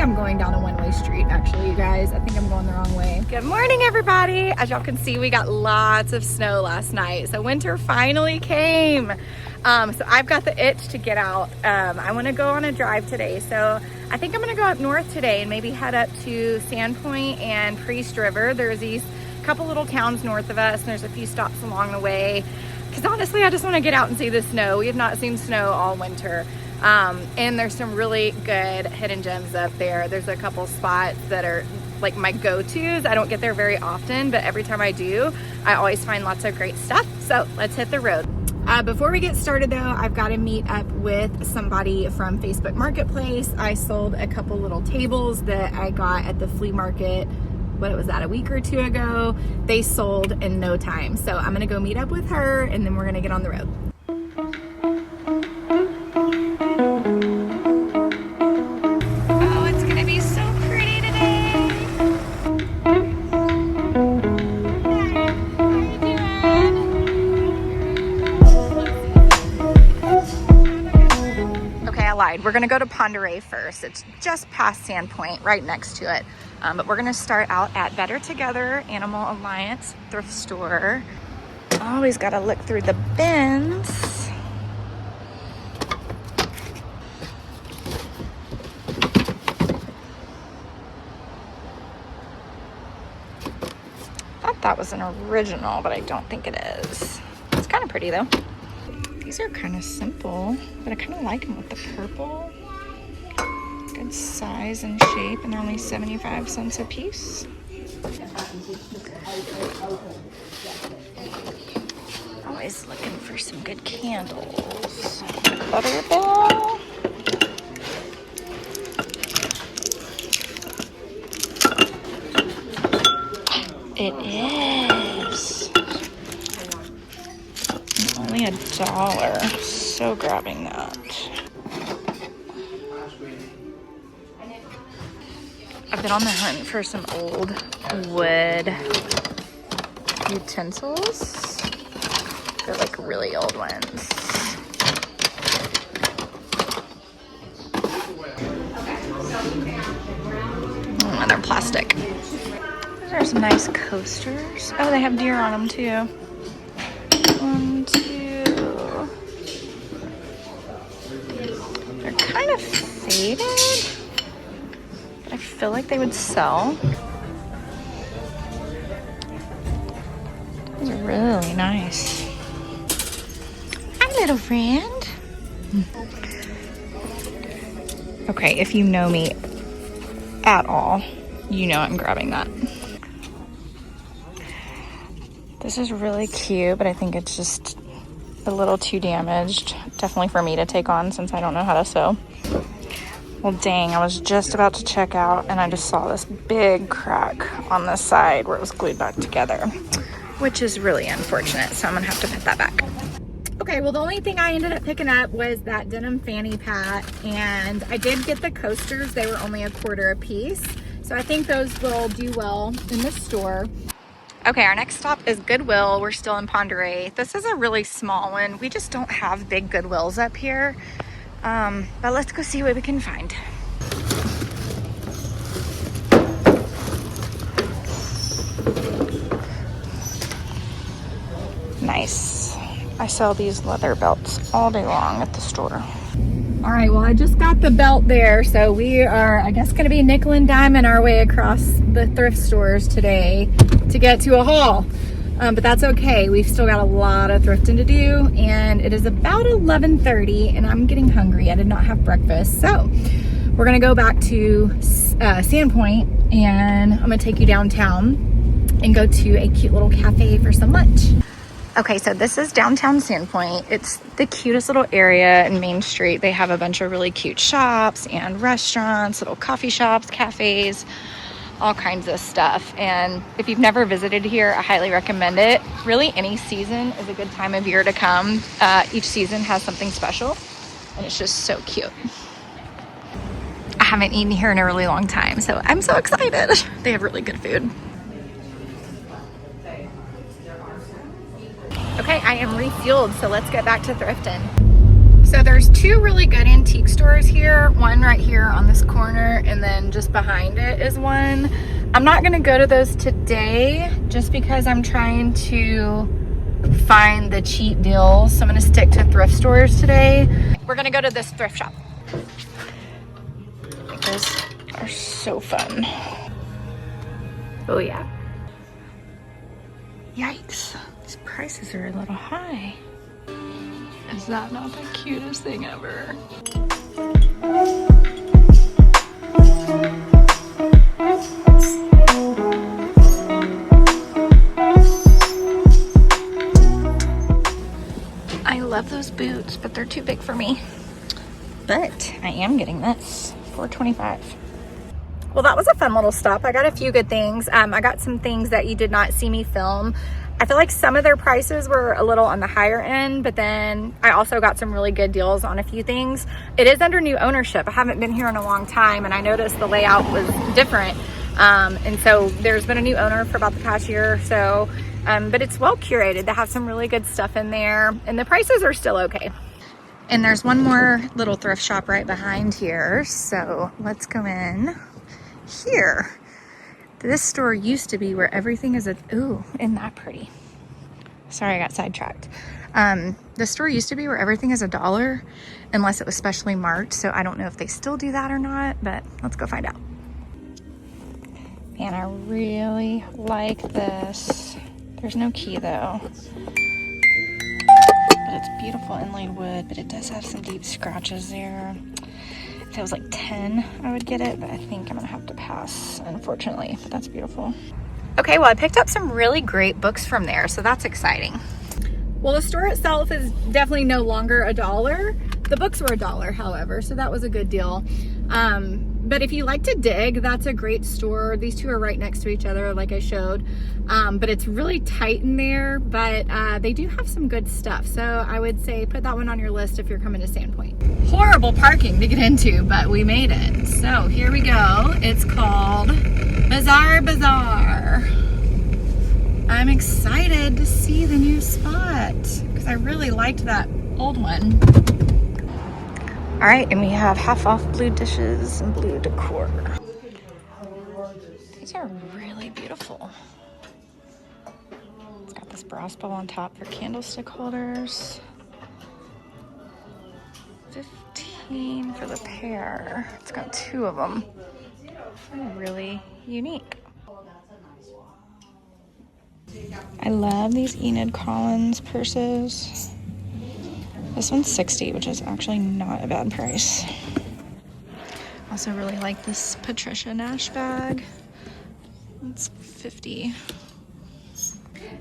I'm going down a one-way street, actually, you guys. I think I'm going the wrong way. Good morning, everybody. As y'all can see, we got lots of snow last night. So winter finally came. So I've got the itch to get out. I want to go on a drive today. So I think I'm going to go up north today and maybe head up to Sandpoint and Priest River. There's these couple little towns north of us, and there's a few stops along the way. Because honestly, I just want to get out and see the snow. We have not seen snow all winter. And there's some really good hidden gems up there. There's a couple spots that are like my go-tos. I don't get there very often, but every time I do, I always find lots of great stuff. So let's hit the road. Before we get started though, I've got to meet up with somebody from Facebook Marketplace. I sold a couple little tables that I got at the flea market. What was that, a week or two ago? They sold in no time. So I'm gonna go meet up with her and then we're gonna get on the road. Oh, it's gonna be so pretty today. Okay, I lied. We're gonna go to Ponderay first. It's just past Sandpoint, right next to it. But we're gonna start out at Better Together Animal Alliance thrift store. Always gotta look through the bins. Thought that was an original, but I don't think it is. It's kind of pretty though. These are kind of simple, but I kind of like them with the purple. Good size and shape, and they're only 75 cents a piece. Always looking for some good candles. Butterbell. It is. Only $1. So grabbing that. I've been on the hunt for some old wood utensils. They're like really old ones. And they're plastic. Those are some nice coasters. Oh, they have deer on them too. 1, 2. They're kind of faded. I feel like they would sell. These are really nice. Hi, little friend. Okay, if you know me at all, you know I'm grabbing that. This is really cute, but I think it's just a little too damaged. Definitely for me to take on since I don't know how to sew. Well, dang, I was just about to check out and I just saw this big crack on the side where it was glued back together, which is really unfortunate. So I'm gonna have to put that back. Okay, well, the only thing I ended up picking up was that denim fanny pack, and I did get the coasters. They were only $1/4 a piece. So I think those will do well in the store. Okay, our next stop is Goodwill. We're still in Ponderay. This is a really small one. We just don't have big Goodwills up here. But let's go see what we can find. Nice. I sell these leather belts all day long at the store. All right, well, I just got the belt there. So we are, I guess, gonna be nickel and diming our way across the thrift stores today to get to a haul. But that's okay. We've still got a lot of thrifting to do, and it is about 11:30 and I'm getting hungry. I did not have breakfast. So we're gonna go back to Sandpoint, and I'm gonna take you downtown and go to a cute little cafe for some lunch. Okay, so this is downtown Sandpoint. It's the cutest little area in Main Street. They have a bunch of really cute shops and restaurants, little coffee shops, cafes, all kinds of stuff. And if you've never visited here, I highly recommend it. Really, any season is a good time of year to come. Each season has something special, and it's just so cute. I haven't eaten here in a really long time, so I'm so excited. They have really good food. Okay, I am refueled, so let's get back to thrifting. So there's two really good antique stores here. One right here on this corner, and then just behind it is one. I'm not gonna go to those today just because I'm trying to find the cheap deals. So I'm gonna stick to thrift stores today. We're gonna go to this thrift shop. Those are so fun. Oh yeah. Yikes, these prices are a little high. Is that not the cutest thing ever? I love those boots, but they're too big for me. But I am getting this for $4.25. Well, that was a fun little stop. I got a few good things. I got some things that you did not see me film. I feel like some of their prices were a little on the higher end, but then I also got some really good deals on a few things. It is under new ownership. I haven't been here in a long time, and I noticed the layout was different. And so there's been a new owner for about the past year or so, but it's well curated. They have some really good stuff in there, and the prices are still okay. And there's one more little thrift shop right behind here, so let's go in here. This store used to be where everything is ooh, isn't that pretty? Sorry, I got sidetracked. The store used to be where everything is $1 unless it was specially marked. So I don't know if they still do that or not, but let's go find out. Man, I really like this. There's no key though. But it's beautiful inlaid wood, but it does have some deep scratches there. If it was like 10, I would get it, but I think I'm gonna have to pass, unfortunately, but that's beautiful. Okay, well, I picked up some really great books from there, so that's exciting. Well, the store itself is definitely no longer $1. The books were $1, however, so that was a good deal. But if you like to dig, that's a great store. These two are right next to each other, like I showed. But it's really tight in there, but they do have some good stuff. So I would say put that one on your list if you're coming to Sandpoint. Horrible parking to get into, but we made it. So here we go. It's called Bazaar. I'm excited to see the new spot because I really liked that old one. All right, and we have half off blue dishes and blue decor. These are really beautiful. It's got this brass bowl on top for candlestick holders. $15 for the pair. It's got 2 of them. They're really unique. I love these Enid Collins purses. This one's $60, which is actually not a bad price. Also really like this Patricia Nash bag. It's $50.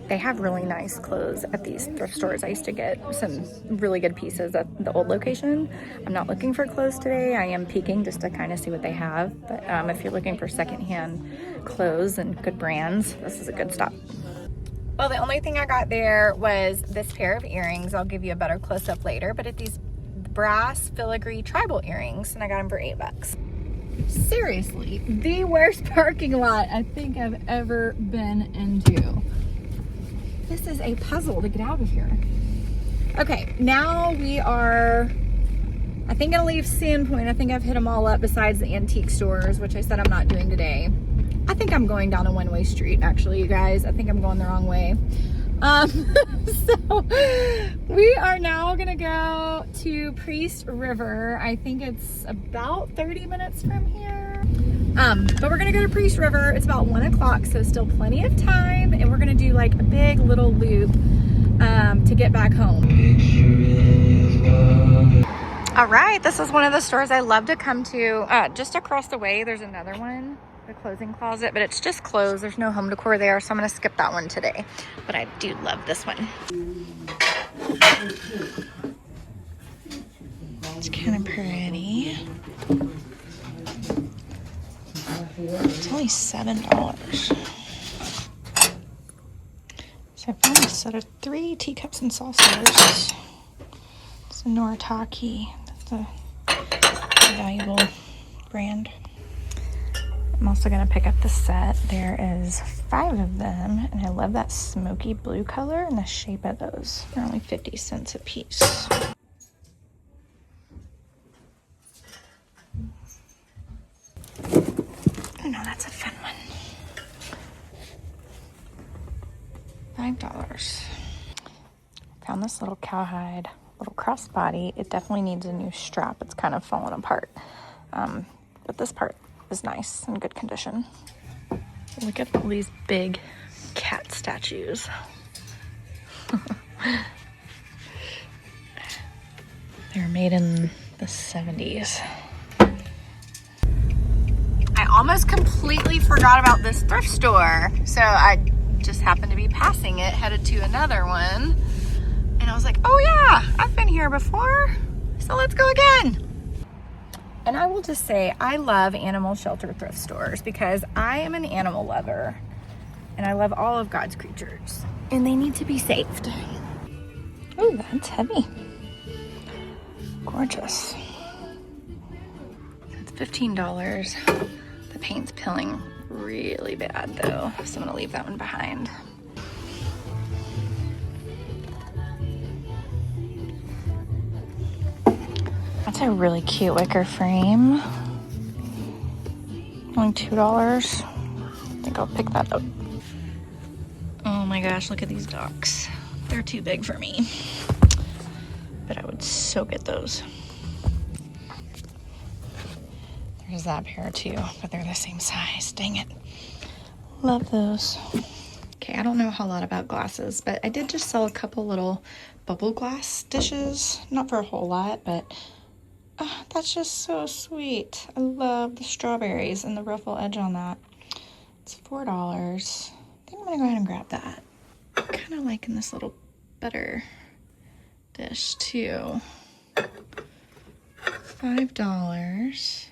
They have really nice clothes at these thrift stores. I used to get some really good pieces at the old location. I'm not looking for clothes today. I am peeking just to kind of see what they have. But if you're looking for secondhand clothes and good brands, this is a good stop. Well, the only thing I got there was this pair of earrings. I'll give you a better close-up later, but it's these brass filigree tribal earrings, and I got them for $8. Seriously, the worst parking lot I think I've ever been into. This is a puzzle to get out of here. Okay, now we are, I think, gonna leave Sandpoint. I think I've hit them all up besides the antique stores, which I said I'm not doing today. I think I'm going down a one-way street, actually, you guys. I think I'm going the wrong way. So we are now gonna go to Priest River. I think it's about 30 minutes from here. But we're gonna go to Priest River. It's about 1 o'clock, so still plenty of time. And we're gonna do like a big little loop to get back home. All right, this is one of the stores I love to come to. Just across the way, there's another one. The clothing closet, but it's just clothes. There's no home decor there, so I'm gonna skip that one today. But I do love this one. It's kind of pretty. It's only $7. So I found a set of 3 teacups and saucers. It's a Noritake. That's a valuable brand. I'm also gonna pick up the set. There is 5 of them, and I love that smoky blue color and the shape of those. They're only 50 cents a piece. $2. Found this little cowhide, little crossbody. It definitely needs a new strap. It's kind of fallen apart. But this part is nice and good condition. Look at all these big cat statues. They're made in the 70s. I almost completely forgot about this thrift store. So I just happened to be passing it, headed to another one. And I was like, oh yeah, I've been here before. So let's go again. And I will just say, I love animal shelter thrift stores because I am an animal lover. And I love all of God's creatures. And they need to be saved. Ooh, that's heavy. Gorgeous. It's $15. The paint's peeling really bad though, so I'm gonna leave that one behind. That's a really cute wicker frame. Only $2. I think I'll pick that up. Oh my gosh, look at these ducks. They're too big for me. But I would so get those. There's that pair too, but they're the same size. Dang it. Love those. Okay, I don't know a whole lot about glasses, but I did just sell a couple little bubble glass dishes. Not for a whole lot, but that's just so sweet. I love the strawberries and the ruffle edge on that. It's $4. I think I'm gonna go ahead and grab that. Kind of liking this little butter dish too. $5.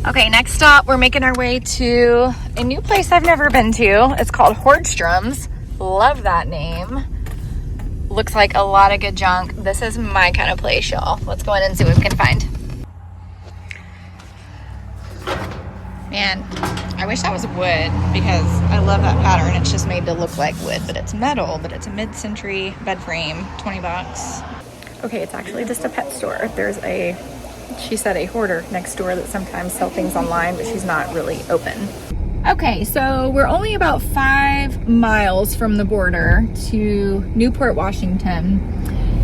Okay, next stop, we're making our way to a new place I've never been to. It's called Nordstrom's. Love that name. Looks like a lot of good junk. This is my kind of place, y'all. Let's go in and see what we can find. Man, I wish that was wood because I love that pattern. It's just made to look like wood, but it's metal, but it's a mid-century bed frame, $20. Okay, it's actually just a pet store. There's a, she said, a hoarder next door that sometimes sell things online, but she's not really open. Okay, so we're only about 5 miles from the border to Newport, Washington.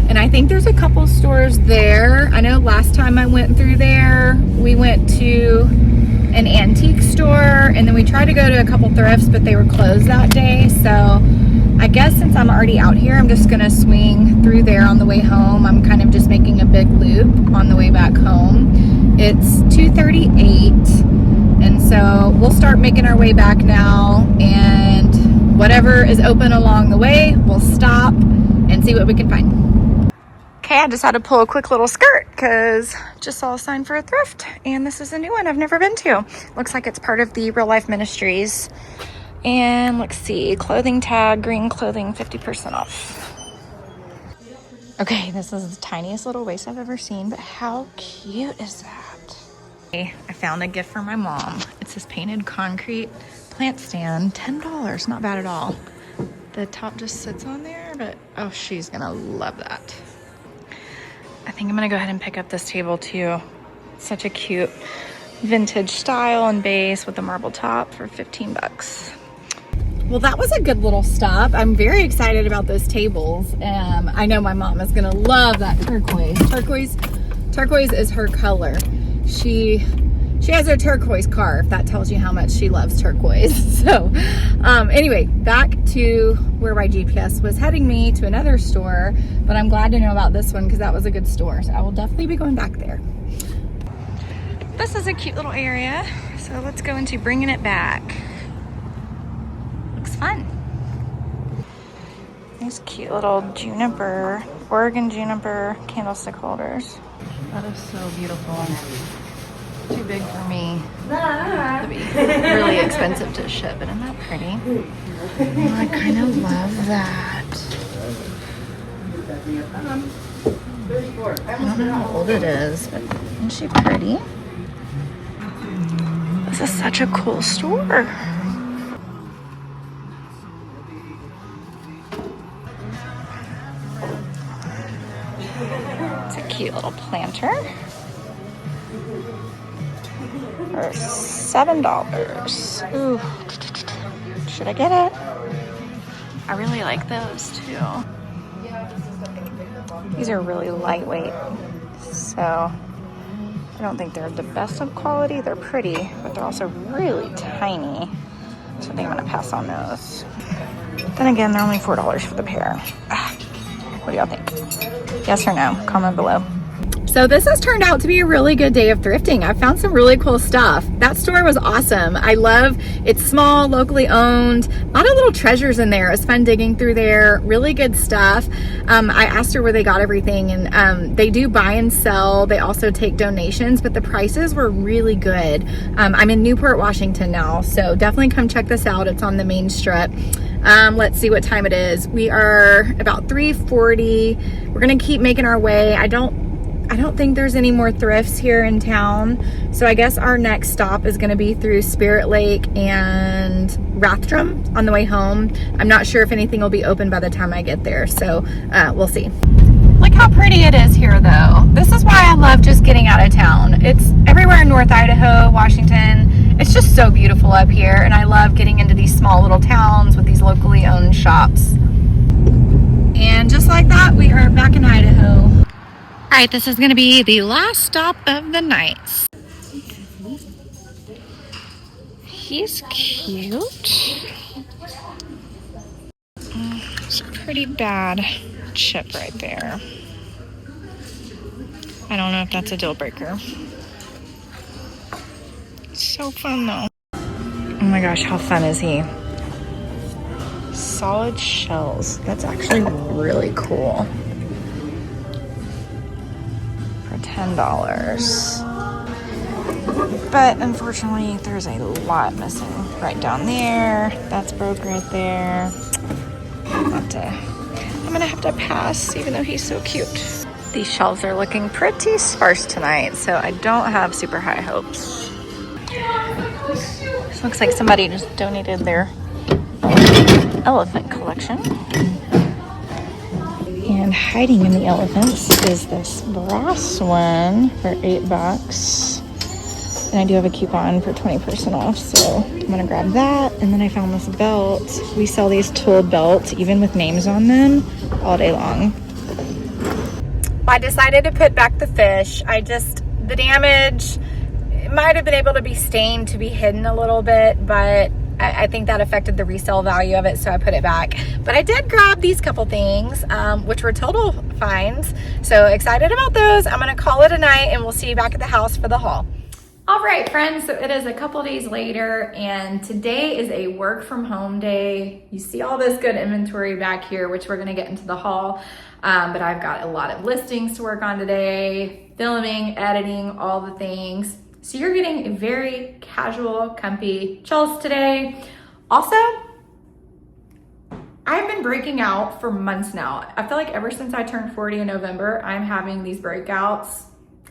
And I think there's a couple stores there. I know last time I went through there, we went to an antique store and then we tried to go to a couple thrifts, but they were closed that day. So I guess since I'm already out here, I'm just gonna swing through there on the way home. I'm kind of just making a big loop on the way back home. It's 2:38. And so we'll start making our way back now, and whatever is open along the way, we'll stop and see what we can find. Okay, I just had to pull a quick little skirt because just saw a sign for a thrift, and this is a new one I've never been to. Looks like it's part of the Real Life Ministries. And let's see, clothing tag, green clothing, 50% off. Okay, this is the tiniest little waist I've ever seen, but how cute is that? I found a gift for my mom. It's this painted concrete plant stand, $10, not bad at all. The top just sits on there, but oh, she's gonna love that. I think I'm gonna go ahead and pick up this table too. Such a cute vintage style and base with the marble top for $15. Well, that was a good little stop. I'm very excited about those tables. I know my mom is gonna love that turquoise. Turquoise is her color. She has a turquoise car, if that tells you how much she loves turquoise. So anyway, back to where my GPS was heading me to another store, but I'm glad to know about this one because that was a good store. So I will definitely be going back there. This is a cute little area. So let's go into bringing it back. Looks fun. These cute little juniper, Oregon juniper candlestick holders. That is so beautiful. Too big for me. It'd be really expensive to ship, but isn't that pretty? Oh, I kind of love that. I don't know how old it is, but isn't she pretty? This is such a cool store. It's a cute little planter. For $7. Ooh. Should I get it? I really like those too. These are really lightweight, so I don't think they're the best of quality. They're pretty, but they're also really tiny. So I think I'm gonna pass on those. Then again, they're only $4 for the pair. What do y'all think? Yes or no? Comment below. So this has turned out to be a really good day of thrifting. I found some really cool stuff. That store was awesome. I love it's small, locally owned, a lot of little treasures in there. It was fun digging through there. Really good stuff. I asked her where they got everything, and they do buy and sell. They also take donations, but the prices were really good. I'm in Newport, Washington now, so definitely come check this out. It's on the main strip. Let's see what time it is. We are about 3:40. We're gonna keep making our way. I don't think there's any more thrifts here in town. So I guess our next stop is gonna be through Spirit Lake and Rathdrum on the way home. I'm not sure if anything will be open by the time I get there. So we'll see. Look how pretty it is here though. This is why I love just getting out of town. It's everywhere in North Idaho, Washington. It's just so beautiful up here. And I love getting into these small little towns with these locally owned shops. And just like that, we are back in Idaho. All right, this is gonna be the last stop of the night. He's cute. It's a pretty bad chip right there. I don't know if that's a deal breaker. So fun though. Oh my gosh, how fun is he? Solid shells. That's actually really cool. $10. But unfortunately there's a lot missing right down there. That's broke right there. I'm gonna have to pass even though he's so cute. These shelves are looking pretty sparse tonight, so I don't have super high hopes. This looks like somebody just donated their elephant collection. And hiding in the elephants is this brass one for $8. And I do have a coupon for 20% off, so I'm gonna grab that. And then I found this belt. We sell these tooled belts, even with names on them, all day long. I decided to put back the fish. The damage, it might have been able to be stained to be hidden a little bit, but I think that affected the resale value of it, so I put it back. But I did grab these couple things, which were total finds. So excited about those. I'm gonna call it a night and we'll see you back at the house for the haul. All right, friends, so it is a couple days later and today is a work from home day. You see all this good inventory back here, which we're gonna get into the haul. But I've got a lot of listings to work on today, filming, editing, all the things. So you're getting a very casual, comfy Chelsey today. Also, I've been breaking out for months now. I feel like ever since I turned 40 in November, I'm having these breakouts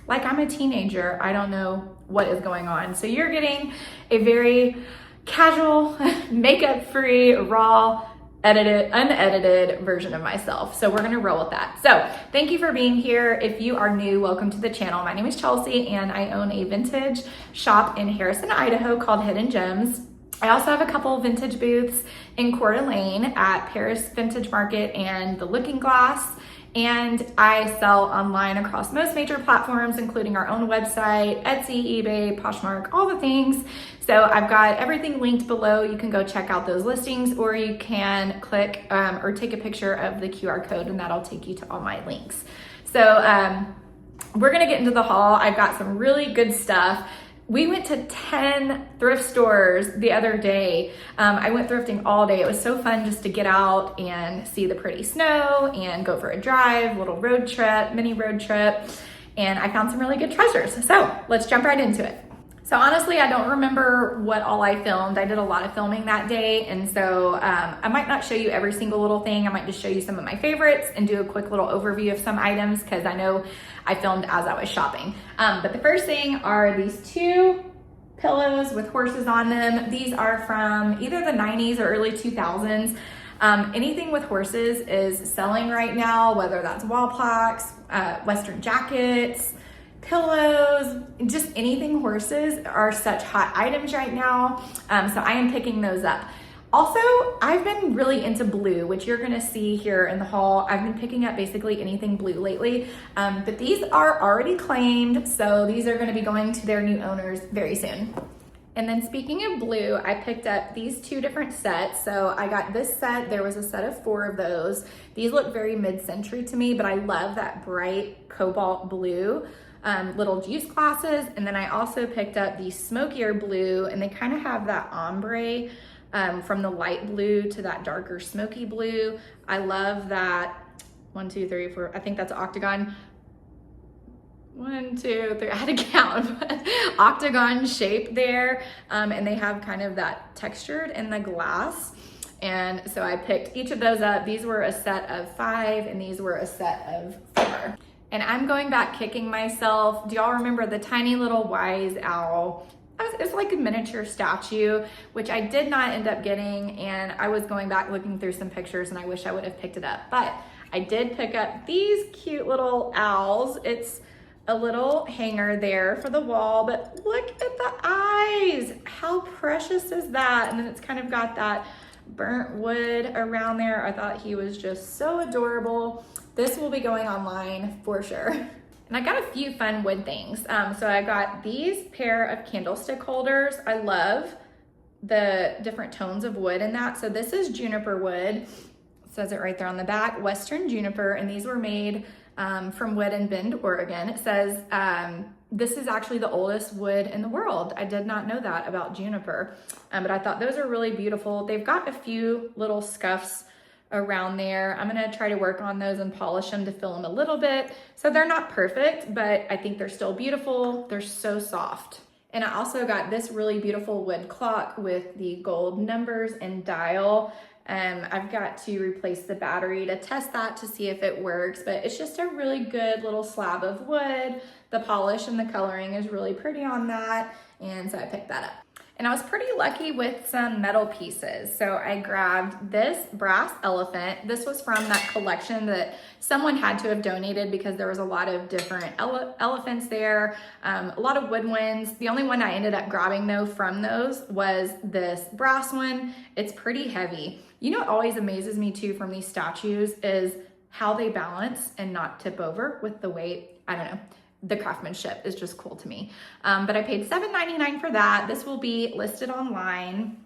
like I'm a teenager. I don't know what is going on. So you're getting a very casual, makeup-free, raw, unedited version of myself. So we're gonna roll with that. So thank you for being here. If you are new, welcome to the channel. My name is Chelsey and I own a vintage shop in Harrison, Idaho called Hidden Gems. I also have a couple of vintage booths in Coeur Lane at Paris Vintage Market and the Looking Glass. And I sell online across most major platforms, including our own website, Etsy, eBay, Poshmark, all the things. So I've got everything linked below. You can go check out those listings, or you can click or take a picture of the QR code and that'll take you to all my links. So we're gonna get into the haul. I've got some really good stuff. We went to 10 thrift stores the other day. I went thrifting all day. It was so fun just to get out and see the pretty snow and go for a drive, little road trip, mini road trip. And I found some really good treasures. So let's jump right into it. So honestly, I don't remember what all I filmed. I did a lot of filming that day. And so I might not show you every single little thing. I might just show you some of my favorites and do a quick little overview of some items because I know I filmed as I was shopping. But the first thing are these two pillows with horses on them. These are from either the 90s or early 2000s. Anything with horses is selling right now, whether that's wall plaques, Western jackets, pillows, just anything horses are such hot items right now. So I am picking those up. Also, I've been really into blue, which you're gonna see here in the haul. I've been picking up basically anything blue lately, but these are already claimed, so these are gonna be going to their new owners very soon. And then speaking of blue, I picked up these 2 different sets. So I got this set, there was a set of 4 of those. These look very mid-century to me, but I love that bright cobalt blue. Little juice glasses. And then I also picked up the smokier blue, and they kind of have that ombre from the light blue to that darker smoky blue. I love that 1, 2, 3, 4, I think that's octagon. 1, 2, 3, I had to count, octagon shape there. And they have kind of that textured in the glass. And so I picked each of those up. These were a set of 5 and these were a set of 4. And I'm going back kicking myself. Do y'all remember the tiny little wise owl? It's like a miniature statue, which I did not end up getting. And I was going back looking through some pictures and I wish I would have picked it up. But I did pick up these cute little owls. It's a little hanger there for the wall, but look at the eyes. How precious is that? And then it's kind of got that burnt wood around there. I thought he was just so adorable. This will be going online for sure. And I got a few fun wood things. So I got these pair of candlestick holders. I love the different tones of wood in that. So this is juniper wood. It says it right there on the back, Western juniper, and these were made from wood in Bend, Oregon. It says this is actually the oldest wood in the world. I did not know that about juniper, but I thought those are really beautiful. They've got a few little scuffs around there. I'm gonna try to work on those and polish them to fill them a little bit. So they're not perfect, but I think they're still beautiful. They're so soft. And I also got this really beautiful wood clock with the gold numbers and dial. I've got to replace the battery to test that to see if it works, but it's just a really good little slab of wood. The polish and the coloring is really pretty on that, and so I picked that up. And I was pretty lucky with some metal pieces. So I grabbed this brass elephant. This was from that collection that someone had to have donated because there was a lot of different elephants there, a lot of wood ones. The only one I ended up grabbing though from those was this brass one. It's pretty heavy. You know what always amazes me too from these statues is how they balance and not tip over with the weight. I don't know. The craftsmanship is just cool to me. But I paid $7.99 for that. This will be listed online.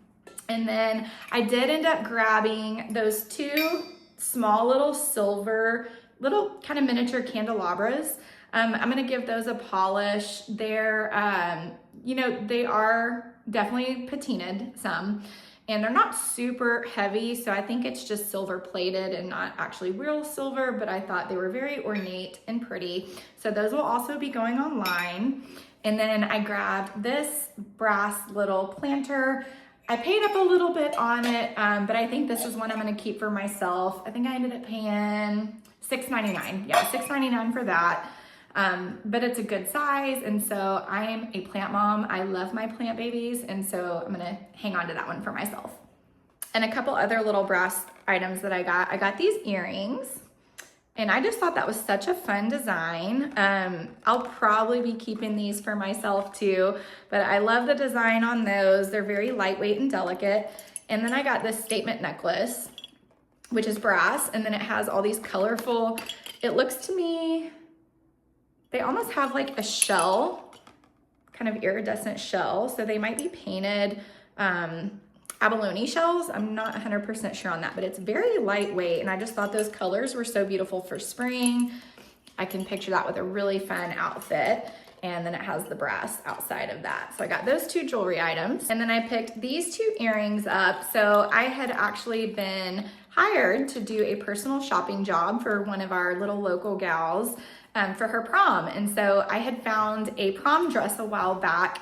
And then I did end up grabbing those 2 small little silver, little kind of miniature candelabras. I'm gonna give those a polish. They're, you know, they are definitely patinaed some. And they're not super heavy, so I think it's just silver plated and not actually real silver, but I thought they were very ornate and pretty. So those will also be going online. And then I grabbed this brass little planter. I paid up a little bit on it, but I think this is one I'm gonna keep for myself. I think I ended up paying $6.99. Yeah, $6.99 for that. But it's a good size, and so I am a plant mom. I love my plant babies, and so I'm gonna hang on to that one for myself. And a couple other little brass items that I got these earrings, and I just thought that was such a fun design. I'll probably be keeping these for myself too, but I love the design on those. They're very lightweight and delicate. And then I got this statement necklace, which is brass, and then it has all these colorful, it looks to me, they almost have like a shell, kind of iridescent shell. So they might be painted abalone shells. I'm not 100% sure on that, but it's very lightweight. And I just thought those colors were so beautiful for spring. I can picture that with a really fun outfit. And then it has the brass outside of that. So I got those 2 jewelry items. And then I picked these 2 earrings up. So I had actually been hired to do a personal shopping job for one of our little local gals for her prom. And so I had found a prom dress a while back.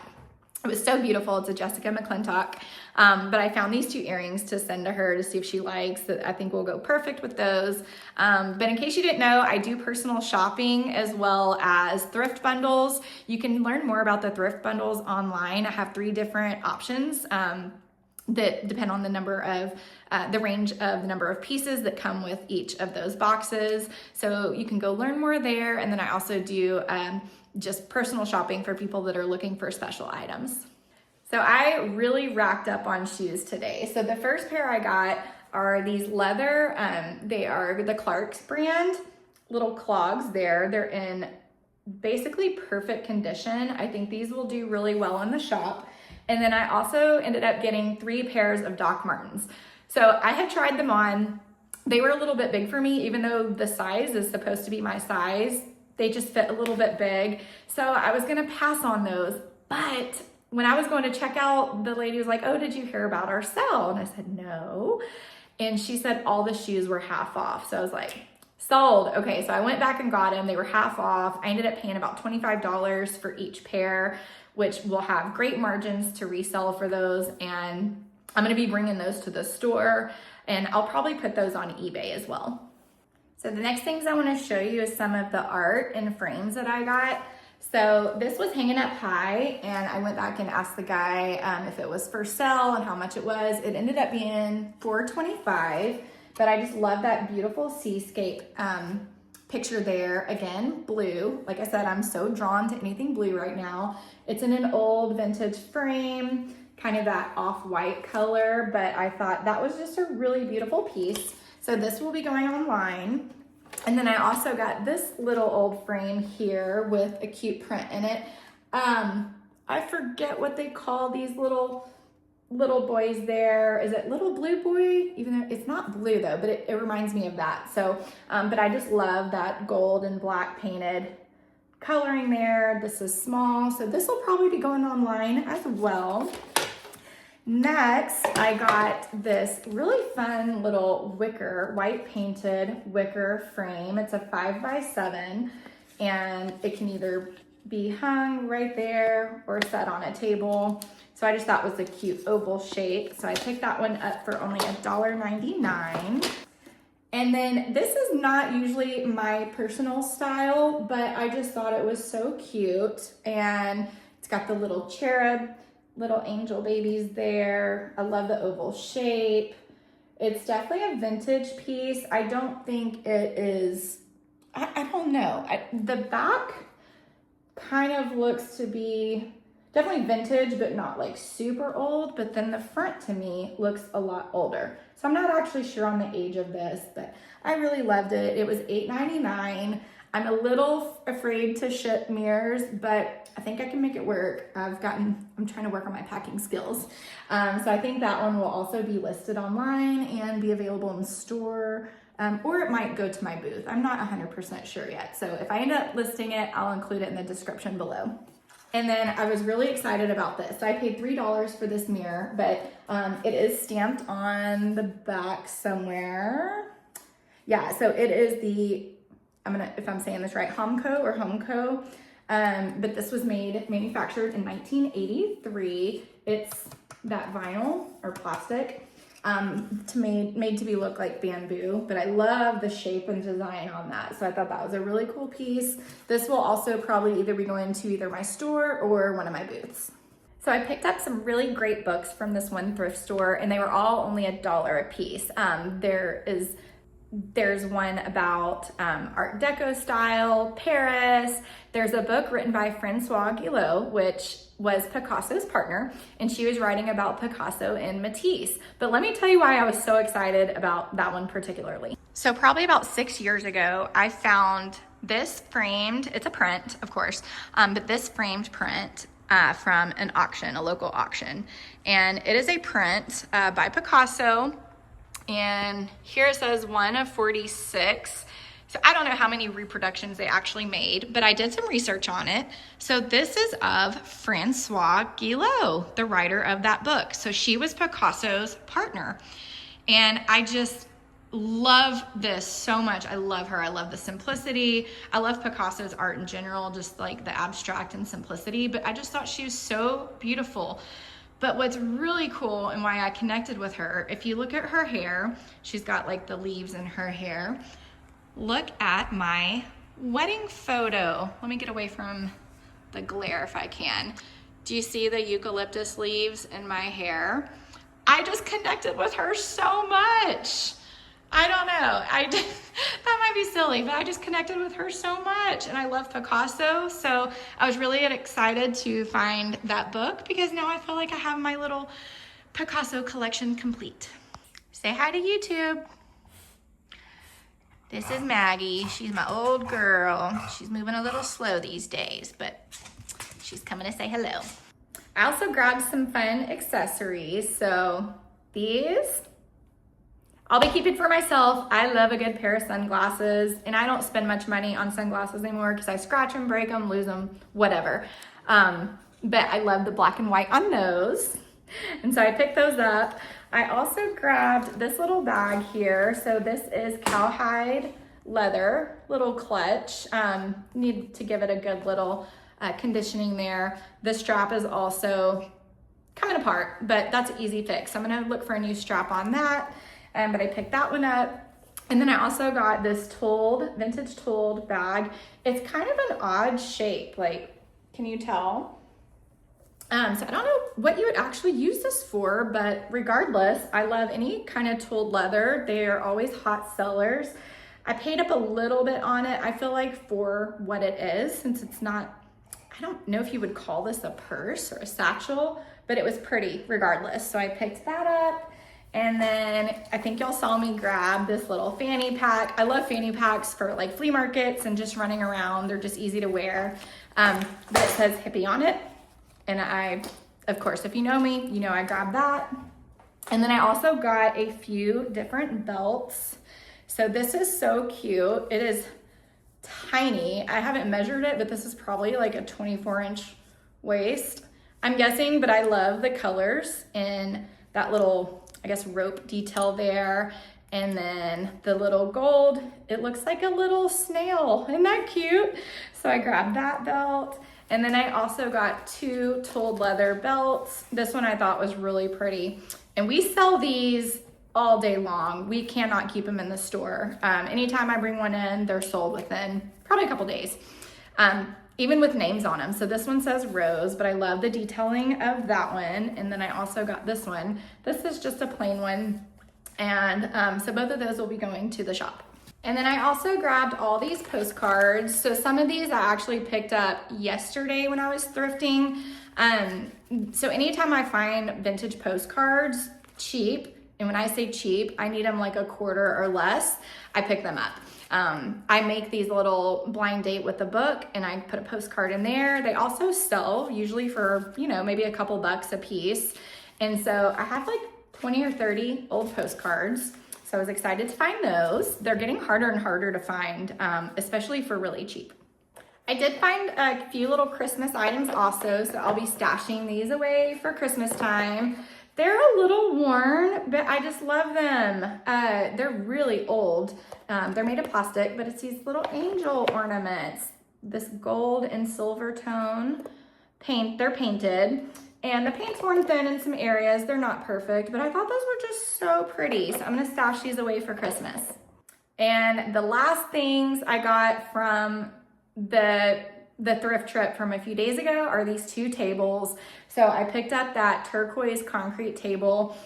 It was so beautiful. It's a Jessica McClintock. But I found these 2 earrings to send to her to see if she likes, that I think will go perfect with those. But in case you didn't know, I do personal shopping as well as thrift bundles. You can learn more about the thrift bundles online. I have 3 different options that depend on the number of, the range of the number of pieces that come with each of those boxes. So you can go learn more there. And then I also do just personal shopping for people that are looking for special items. So I really racked up on shoes today. So the first pair I got are these leather, they are the Clark's brand, little clogs there. They're in basically perfect condition. I think these will do really well in the shop. And then I also ended up getting 3 pairs of Doc Martens. So I had tried them on. They were a little bit big for me, even though the size is supposed to be my size. They just fit a little bit big. So I was gonna pass on those. But when I was going to check out, the lady was like, oh, did you hear about our sale? And I said, no. And she said all the shoes were half off. So I was like, sold. Okay, so I went back and got them. They were half off. I ended up paying about $25 for each pair, which will have great margins to resell for those. And I'm gonna be bringing those to the store, and I'll probably put those on eBay as well. So the next things I wanna show you is some of the art and frames that I got. So this was hanging up high, and I went back and asked the guy if it was for sale and how much it was. It ended up being $425, but I just love that beautiful seascape picture there. Again, blue. Like I said, I'm so drawn to anything blue right now. It's in an old vintage frame, kind of that off-white color, but I thought that was just a really beautiful piece. So this will be going online. And then I also got this little old frame here with a cute print in it. I forget what they call these little boys there. Is it little blue boy? Even though it's not blue though, but it reminds me of that. So, but I just love that gold and black painted coloring there. This is small, so this will probably be going online as well. Next, I got this really fun little wicker, white painted wicker frame. It's a 5x7, and it can either be hung right there or set on a table. So I just thought it was a cute oval shape. So I picked that one up for only $1.99. And then this is not usually my personal style, but I just thought it was so cute. And it's got the little cherub, little angel babies there. I love the oval shape. It's definitely a vintage piece. I don't think it is, I don't know. The back kind of looks to be definitely vintage, but not like super old. But then the front to me looks a lot older. So I'm not actually sure on the age of this, but I really loved it. It was $8.99. I'm a little afraid to ship mirrors, but I think I can make it work. I'm trying to work on my packing skills. So I think that one will also be listed online and be available in store, or it might go to my booth. I'm not 100% sure yet. So if I end up listing it, I'll include it in the description below. And then I was really excited about this. I paid $3 for this mirror, but it is stamped on the back somewhere. Yeah, so it is the, if I'm saying this right, Homco. But this was manufactured in 1983. It's that vinyl or plastic, made to be look like bamboo, but I love the shape and design on that. So I thought that was a really cool piece. This will also probably either be going to either my store or one of my booths. So I picked up some really great books from this one thrift store, and they were all only $1 a piece. There's one about Art Deco style, Paris. There's a book written by Francois Guillot, which was Picasso's partner, and she was writing about Picasso and Matisse. But let me tell you why I was so excited about that one particularly. So probably about 6 years ago, I found this framed, it's a print, of course, but this framed print from an auction, a local auction. And it is a print by Picasso. And here it says 1 of 46. So I don't know how many reproductions they actually made, but I did some research on it. So this is of Francois Guillot, the writer of that book. So she was Picasso's partner. And I just love this so much. I love her. I love the simplicity. I love Picasso's art in general, just like the abstract and simplicity, but I just thought she was so beautiful. But what's really cool and why I connected with her, if you look at her hair, she's got like the leaves in her hair. Look at my wedding photo. Let me get away from the glare if I can. Do you see the eucalyptus leaves in my hair? I just connected with her so much. I don't know. That might be silly, but I just connected with her so much, and I love Picasso, so I was really excited to find that book because now I feel like I have my little Picasso collection complete. Say hi to YouTube. This is Maggie. She's my old girl. She's moving a little slow these days, but she's coming to say hello. I also grabbed some fun accessories. So these, I'll be keeping for myself. I love a good pair of sunglasses, and I don't spend much money on sunglasses anymore because I scratch them, break them, lose them, whatever. But I love the black and white on those. And so I picked those up. I also grabbed this little bag here. So this is cowhide leather, little clutch. Need to give it a good little conditioning there. The strap is also coming apart, but that's an easy fix. I'm gonna look for a new strap on that, but I picked that one up. And then I also got this vintage tooled bag. It's kind of an odd shape, like, can you tell? So I don't know what you would actually use this for, but regardless, I love any kind of tooled leather. They are always hot sellers. I paid up a little bit on it, I feel like, for what it is, since it's not, I don't know if you would call this a purse or a satchel, but it was pretty regardless. So I picked that up. And then I think y'all saw me grab this little fanny pack. I love fanny packs for like flea markets and just running around. They're just easy to wear. But it says hippie on it. And I, of course, if you know me, you know I grabbed that. And then I also got a few different belts. So this is so cute. It is tiny. I haven't measured it, but this is probably like a 24-inch waist, I'm guessing, but I love the colors in that little, I guess, rope detail there. And then the little gold, it looks like a little snail. Isn't that cute? So I grabbed that belt. And then I also got two tooled leather belts. This one I thought was really pretty. And we sell these all day long. We cannot keep them in the store. Anytime I bring one in, they're sold within probably a couple days, even with names on them. So this one says Rose, but I love the detailing of that one. And then I also got this one. This is just a plain one. And so both of those will be going to the shop. And then I also grabbed all these postcards. So some of these I actually picked up yesterday when I was thrifting. So anytime I find vintage postcards cheap, and when I say cheap, I need them like a quarter or less, I pick them up. I make these little blind date with a book, and I put a postcard in there. They also sell usually for, you know, maybe a couple bucks a piece. And so I have like 20 or 30 old postcards. So I was excited to find those. They're getting harder and harder to find, especially for really cheap. I did find a few little Christmas items also, so I'll be stashing these away for Christmas time. They're a little worn, but I just love them. They're really old. They're made of plastic, but it's these little angel ornaments. This gold and silver tone paint, they're painted. And the paint's worn thin in some areas. They're not perfect, but I thought those were just so pretty. So I'm gonna stash these away for Christmas. And the last things I got from the thrift trip from a few days ago are these two tables. So I picked up that turquoise concrete table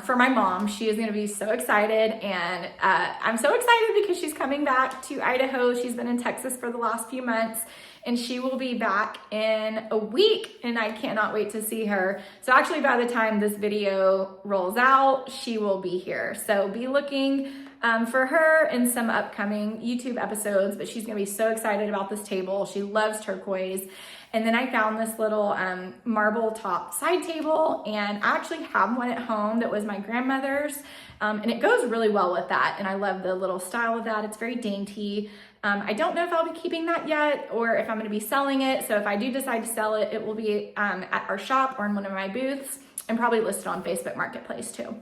for my mom. She is gonna be so excited, and I'm so excited because she's coming back to Idaho. She's been in Texas for the last few months, and she will be back in a week, and I cannot wait to see her. So actually, by the time this video rolls out, she will be here. So be looking for her in some upcoming YouTube episodes, but she's gonna be so excited about this table. She loves turquoise. And then I found this little marble top side table, and I actually have one at home that was my grandmother's, and it goes really well with that. And I love the little style of that. It's very dainty. I don't know if I'll be keeping that yet or if I'm gonna be selling it. So if I do decide to sell it, it will be at our shop or in one of my booths, and probably listed on Facebook Marketplace too.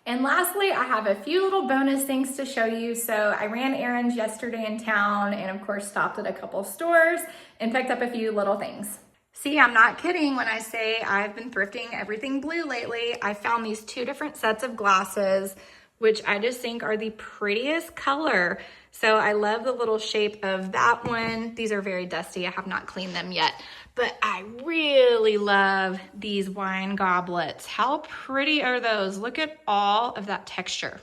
And lastly, I have a few little bonus things to show you. So I ran errands yesterday in town, and of course stopped at a couple stores and picked up a few little things. See, I'm not kidding when I say I've been thrifting everything blue lately. I found these two different sets of glasses, which I just think are the prettiest color. So I love the little shape of that one. These are very dusty. I have not cleaned them yet, but I really love these wine goblets. How pretty are those? Look at all of that texture.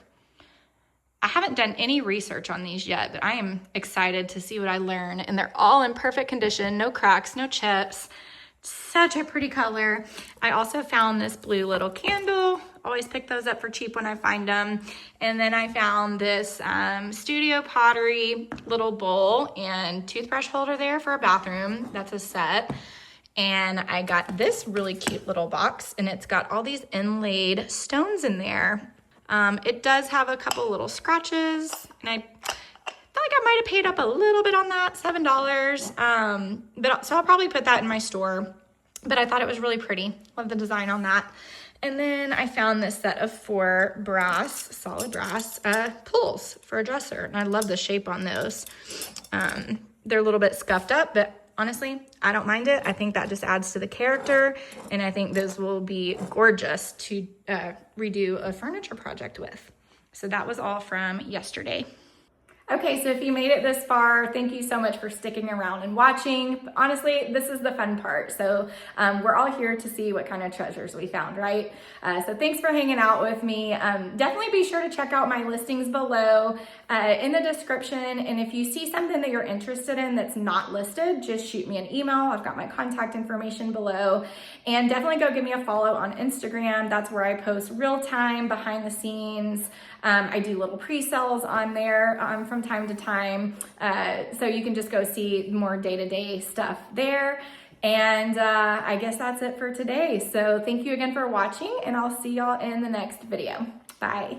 I haven't done any research on these yet, but I am excited to see what I learn. And they're all in perfect condition, no cracks, no chips. Such a pretty color. I also found this blue little candle. Always pick those up for cheap when I find them. And then I found this Studio Pottery little bowl and toothbrush holder there for a bathroom. That's a set. And I got this really cute little box, and it's got all these inlaid stones in there. It does have a couple little scratches, and I feel like I might have paid up a little bit on that, $7. So I'll probably put that in my store, but I thought it was really pretty. Love the design on that. And then I found this set of 4 solid brass pulls for a dresser, and I love the shape on those. They're a little bit scuffed up, but honestly, I don't mind it. I think that just adds to the character, and I think those will be gorgeous to redo a furniture project with. So that was all from yesterday. Okay, so if you made it this far, thank you so much for sticking around and watching. But honestly, this is the fun part. So we're all here to see what kind of treasures we found, right? So thanks for hanging out with me. Definitely be sure to check out my listings below in the description. And if you see something that you're interested in that's not listed, just shoot me an email. I've got my contact information below. And definitely go give me a follow on Instagram. That's where I post real-time, behind the scenes. I do little pre-sales on there from time to time. So you can just go see more day-to-day stuff there. And I guess that's it for today. So thank you again for watching, and I'll see y'all in the next video. Bye.